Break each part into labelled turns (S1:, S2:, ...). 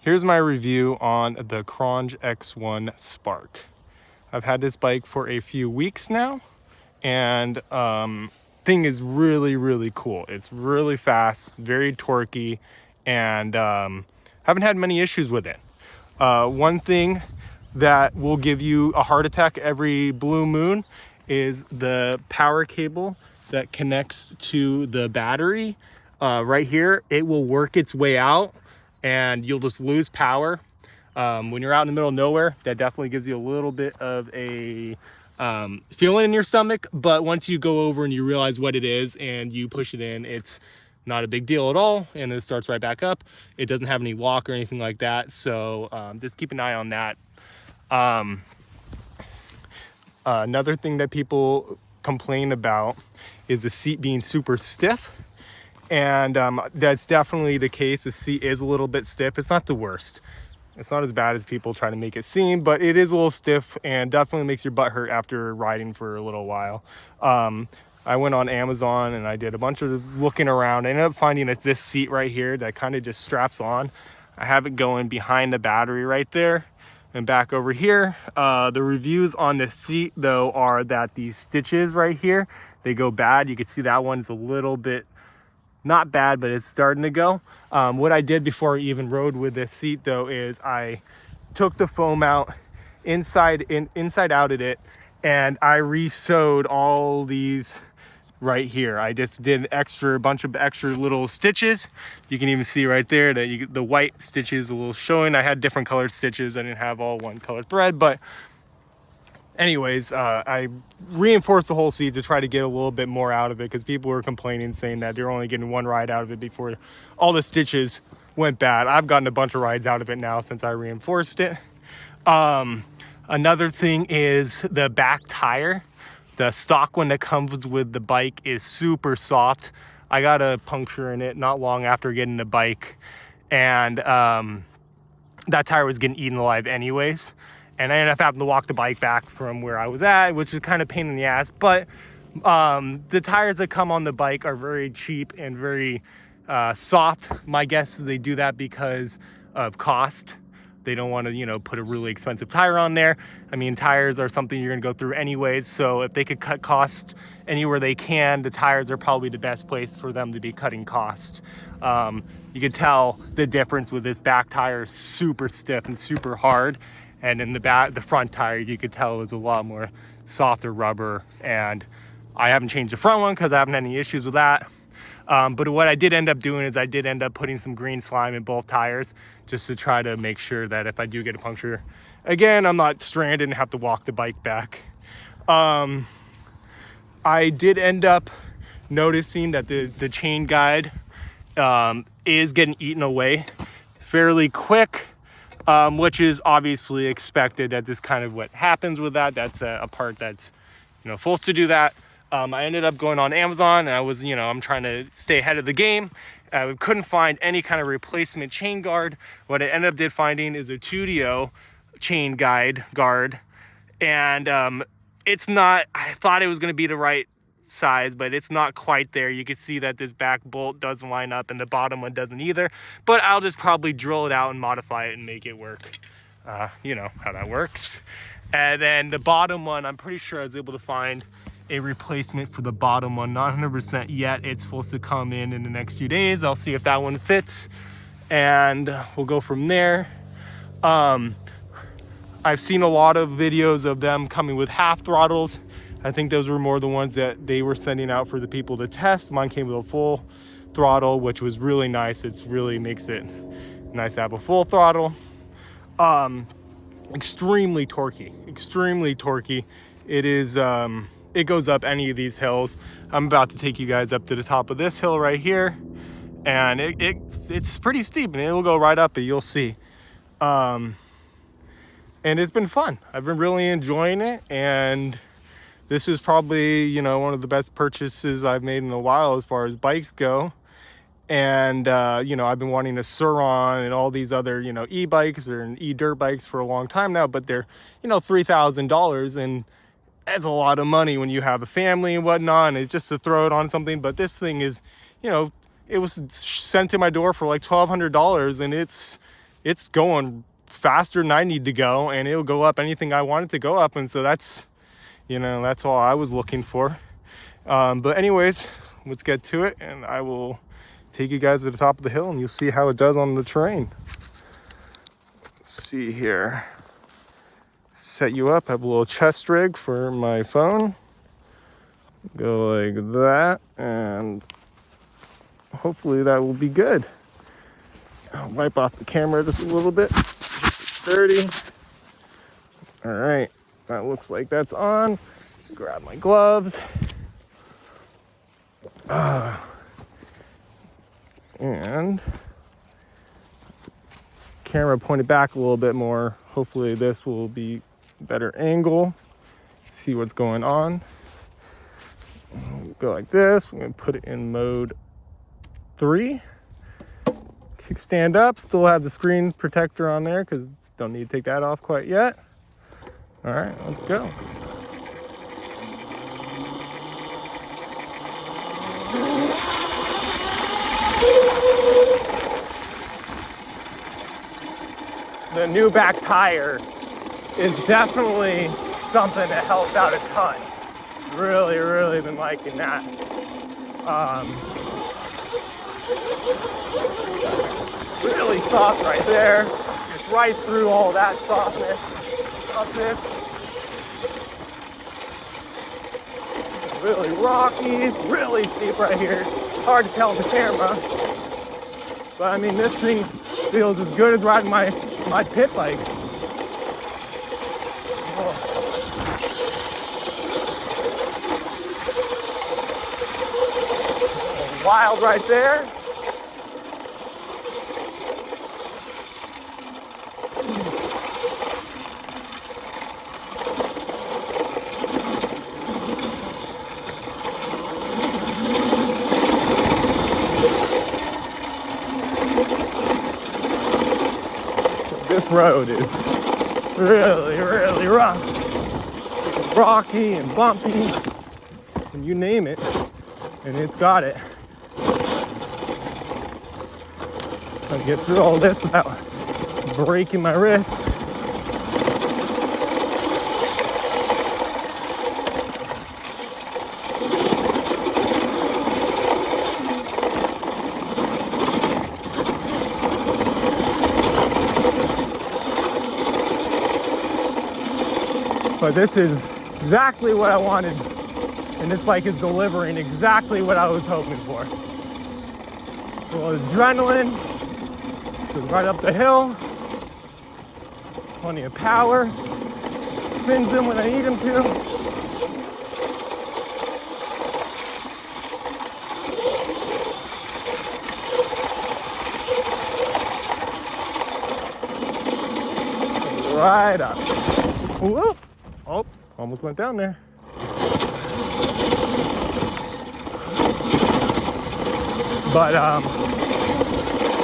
S1: Here's my review on the QRONGE x1Spark. I've had this bike for a few weeks now, and thing is really cool. It's really fast, very torquey, and haven't had many issues with it. One thing that will give you a heart attack every blue moon is the power cable that connects to the battery. Right here, it will work its way out and you'll just lose power. When you're out in the middle of nowhere, that definitely gives you a little bit of a feeling in your stomach, but once you go over and you realize what it is and you push it in, it's not a big deal at all, and it starts right back up. It doesn't have any lock or anything like that, so just keep an eye on that. Another thing that people complain about is the seat being super stiff, and that's definitely the case. The seat is a little bit stiff. It's not the worst. It's not as bad as people try to make it seem, but it is a little stiff and definitely makes your butt hurt after riding for a little while. I went on Amazon and I did a bunch of looking around. I ended up finding this seat right here that kind of just straps on. I have it going behind the battery right there and back over here. The reviews on the seat though are that these stitches right here, they go bad. You can see that one's a little bit not bad, but it's starting to go. What I did before I even rode with this seat though is I took the foam out, inside outed it, and I re-sewed all these right here. I just did a bunch of extra little stitches. You can even see right there that the white stitches a little showing. I had different colored stitches. I didn't have all one color thread, but anyways, I reinforced the whole seat to try to get a little bit more out of it because people were complaining, saying that they're only getting one ride out of it before all the stitches went bad. I've gotten a bunch of rides out of it now since I reinforced it. Another thing is the back tire. The stock one that comes with the bike is super soft. I got a puncture in it not long after getting the bike, and that tire was getting eaten alive anyways. And I ended up having to walk the bike back from where I was at, which is kind of pain in the ass. But the tires that come on the bike are very cheap and very soft. My guess is they do that because of cost. They don't want to, put a really expensive tire on there. I mean, tires are something you're going to go through anyways. So if they could cut cost anywhere they can, the tires are probably the best place for them to be cutting cost. You can tell the difference with this back tire, super stiff and super hard. And in the front tire, you could tell it was a lot more softer rubber. And I haven't changed the front one because I haven't had any issues with that. But what I did end up doing is I did end up putting some green slime in both tires just to try to make sure that if I do get a puncture again, I'm not stranded and have to walk the bike back. I did end up noticing that the chain guide is getting eaten away fairly quick. Which is obviously expected. That this kind of what happens with that. That's a part that's, supposed to do that. I ended up going on Amazon, and I was, I'm trying to stay ahead of the game. I couldn't find any kind of replacement chain guard. What I ended up finding is a 2DO chain guard, and it's not. I thought it was going to be the right size, but it's not quite there. You can see that this back bolt doesn't line up and the bottom one doesn't either, but I'll just probably drill it out and modify it and make it work. You know how that works. And then the bottom one, I'm pretty sure I was able to find a replacement for the bottom one. Not 100% yet. It's supposed to come in the next few days. I'll see if that one fits and we'll go from there. I've seen a lot of videos of them coming with half throttles. I think those were more the ones that they were sending out for the people to test. Mine came with a full throttle, which was really nice. It really makes it nice to have a full throttle. Extremely torquey. It is, it goes up any of these hills. I'm about to take you guys up to the top of this hill right here. And it's pretty steep and it will go right up it, you'll see. And it's been fun. I've been really enjoying it, and this is probably, one of the best purchases I've made in a while as far as bikes go. And, I've been wanting a Sur-Ron and all these other, e-bikes or e-dirt bikes for a long time now, but they're, $3,000, and that's a lot of money when you have a family and whatnot, and it's just to throw it on something. But this thing is, it was sent to my door for like $1,200, and it's it's going faster than I need to go, and it'll go up anything I want it to go up. And so that's, you know, that's all I was looking for. But anyways, let's get to it, and I will take you guys to the top of the hill and you'll see how it does on the terrain. Let's see here. Set you up, have a little chest rig for my phone. Go like that, and hopefully that will be good. I'll wipe off the camera just a little bit. It's dirty. All right, that looks like that's on. Grab my gloves. And camera pointed back a little bit more. Hopefully this will be better angle. See what's going on. Go like this. I'm gonna put it in mode 3. Kickstand up. Still have the screen protector on there because don't need to take that off quite yet. All right, let's go. The new back tire is definitely something that helps out a ton. Really been liking that. Really soft right there. Just right through all that softness. Toughness. Really rocky, really steep right here. Hard to tell on the camera. But I mean, this thing feels as good as riding my pit bike. Oh. Wild right there. This road is really rough. It's rocky and bumpy, and you name it, and it's got it. Trying to get through all this without breaking my wrists. But this is exactly what I wanted, and this bike is delivering exactly what I was hoping for. A little adrenaline, goes right up the hill, plenty of power, spins them when I need them to. Right up. Whoop. Oh, almost went down there. But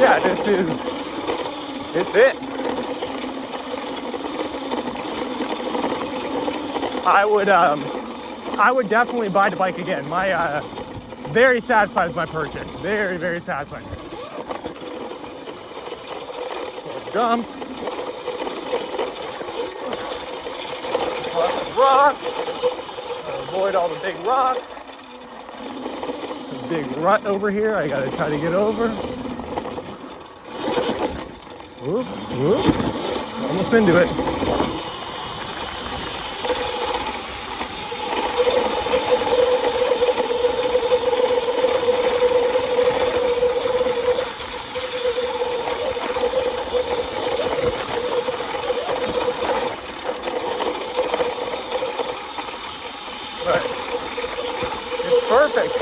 S1: yeah, it's it. I would definitely buy the bike again. My very satisfied with my purchase. Very satisfied. Jump. Rocks. Avoid all the big rocks. A big rut over here. I gotta try to get over. Whoop, whoop. Almost into it. But it's perfect.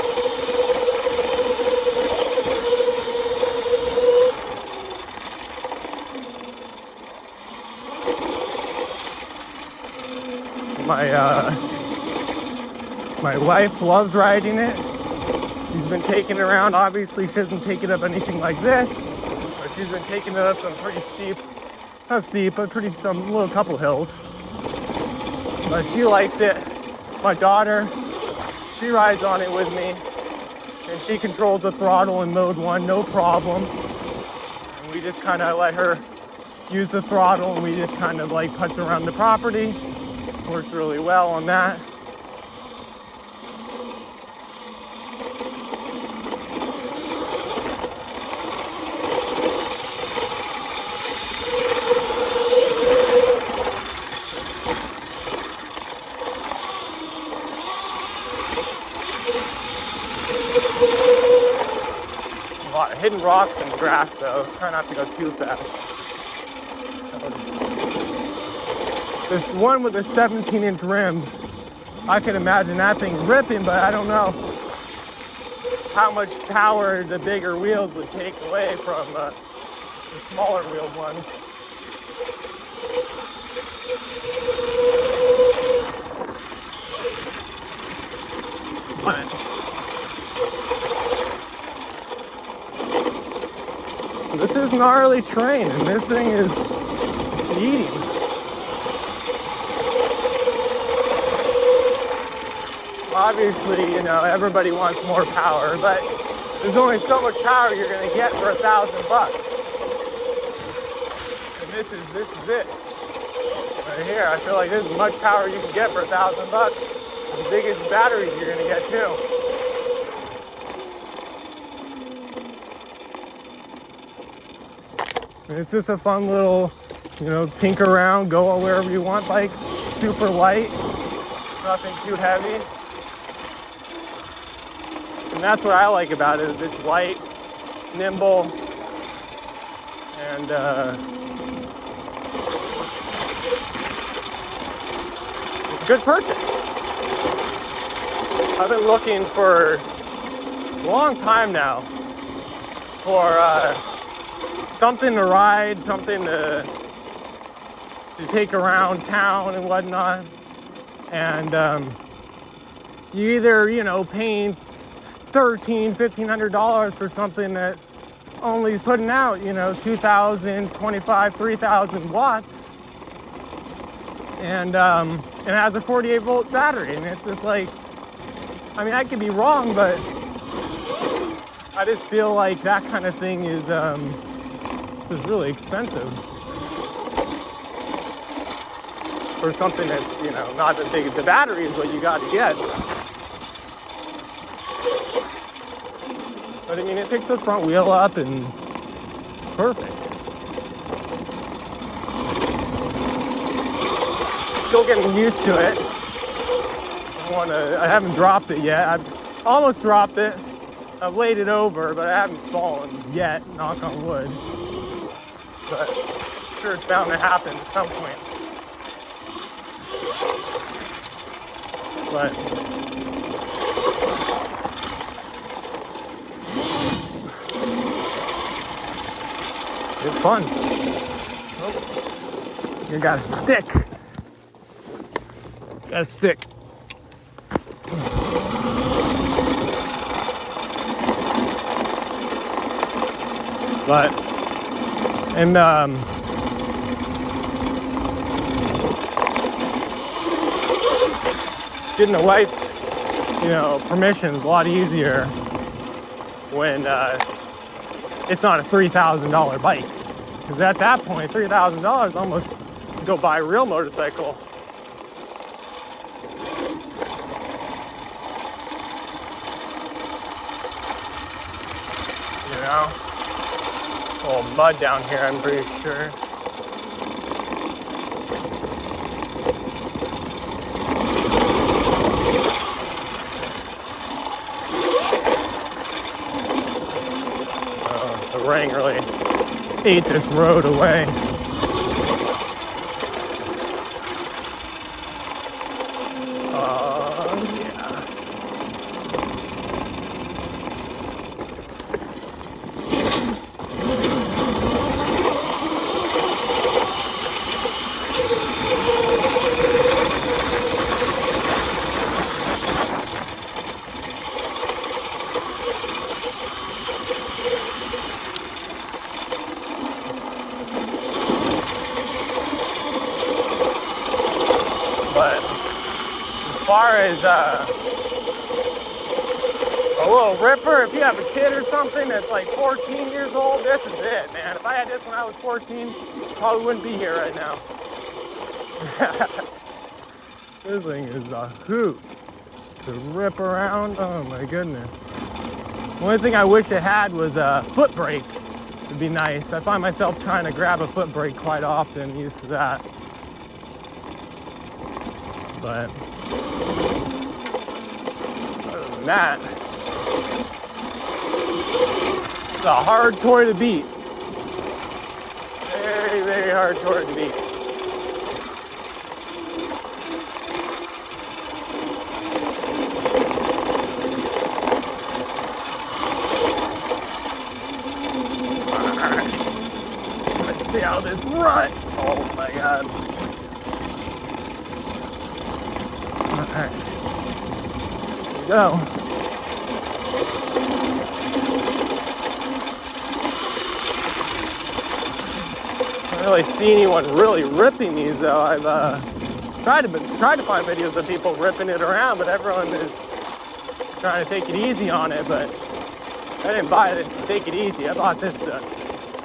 S1: My wife loves riding it. She's been taking it around. Obviously, she hasn't taken up anything like this, but she's been taking it up some pretty steep, not steep, but pretty some little couple hills. But she likes it. My daughter, she rides on it with me, and she controls the throttle in mode 1, no problem. And we just kind of let her use the throttle, and we just kind of like putz around the property. Works really well on that. A lot of hidden rocks and grass though. Try not to go too fast. This one with the 17-inch rims, I can imagine that thing ripping, but I don't know how much power the bigger wheels would take away from the smaller wheeled ones. But this is gnarly terrain, and this thing is eating. Obviously, you know, everybody wants more power, but there's only so much power you're gonna get for $1,000. And this is it. Right here, I feel like this is as much power you can get for $1,000. The biggest batteries you're gonna get too. And it's just a fun little, you know, tinker around, go wherever you want bike. Super light, nothing too heavy. And that's what I like about it, is it's light, nimble, and it's a good purchase. I've been looking for a long time now for something to ride, something to take around town and whatnot. And you either, you know, paying $1,300, $1,500 for something that only putting out, you know, 2,000, 25, 3,000 watts, and it has a 48-volt battery, and it's just like, I mean, I could be wrong, but I just feel like that kind of thing is really expensive for something that's, you know, not as big as the battery is what you got to get. But I mean, it picks the front wheel up and it's perfect. Still getting used to it. I haven't dropped it yet. I've almost dropped it. I've laid it over, but I haven't fallen yet, knock on wood. But I'm sure it's bound to happen at some point. But it's fun. Oh, you got a stick. Got a stick. But, and getting the wife's, you know, permission is a lot easier when it's not a $3,000 bike. Because at that point, $3,000 almost to go buy a real motorcycle. You know? A little mud down here, I'm pretty sure. The rain really ate this road away. Yeah. But as far as A little ripper. If you have a kid or something that's like 14 years old, this is it, man. If I had this when I was 14, probably wouldn't be here right now. This thing is a hoot to rip around. Oh my goodness. The only thing I wish it had was a foot brake. Would be nice. I find myself trying to grab a foot brake quite often, used to that. But other than that, it's a hard toy to beat. Very, very hard toy to beat. See how this rut. Oh my god. Alright. Here we go. I haven't really seen anyone really ripping these though. I've tried to find videos of people ripping it around, but everyone is trying to take it easy on it. But I didn't buy this to take it easy. I bought this to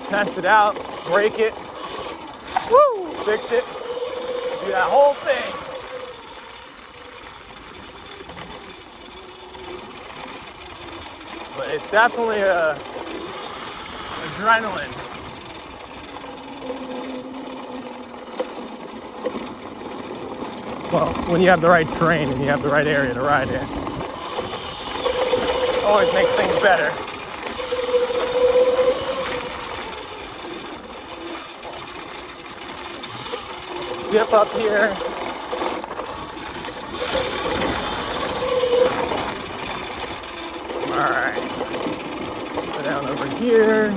S1: test it out, break it, woo, fix it, do that whole thing. But it's definitely adrenaline. Well, when you have the right terrain and you have the right area to ride in, always makes things better. Dip up here. All right. Go down over here.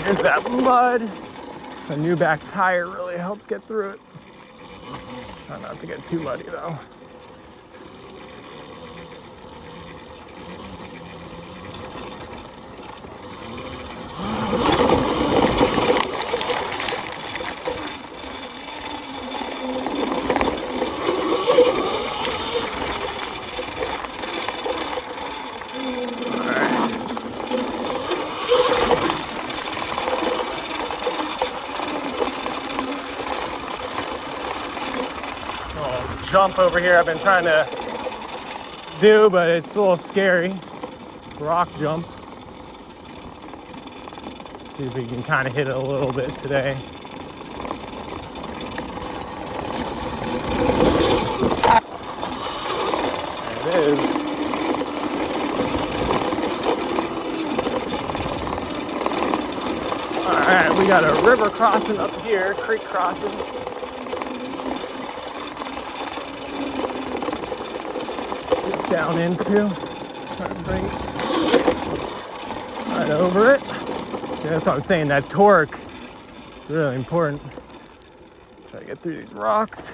S1: Here's that mud. The new back tire really helps get through it. Try not to get too muddy though. Jump over here I've been trying to do, but it's a little scary. Rock jump. See if we can kind of hit it a little bit today. There it is. All right, we got a river crossing up here, creek crossing. Down into, try to bring right over it. See, that's what I'm saying, that torque is really important. Try to get through these rocks.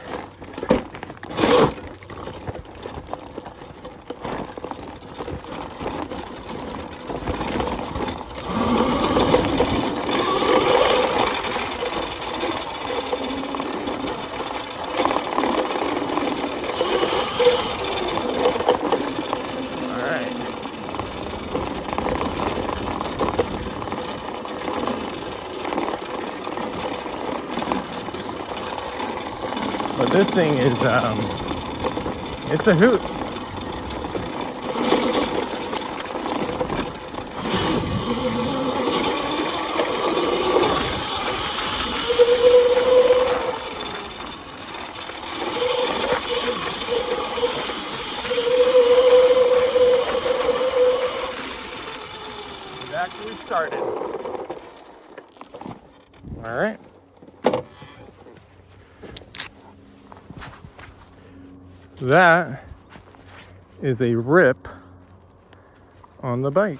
S1: But this thing is, it's a hoot. Back where we started. All right. That is a rip on the bike.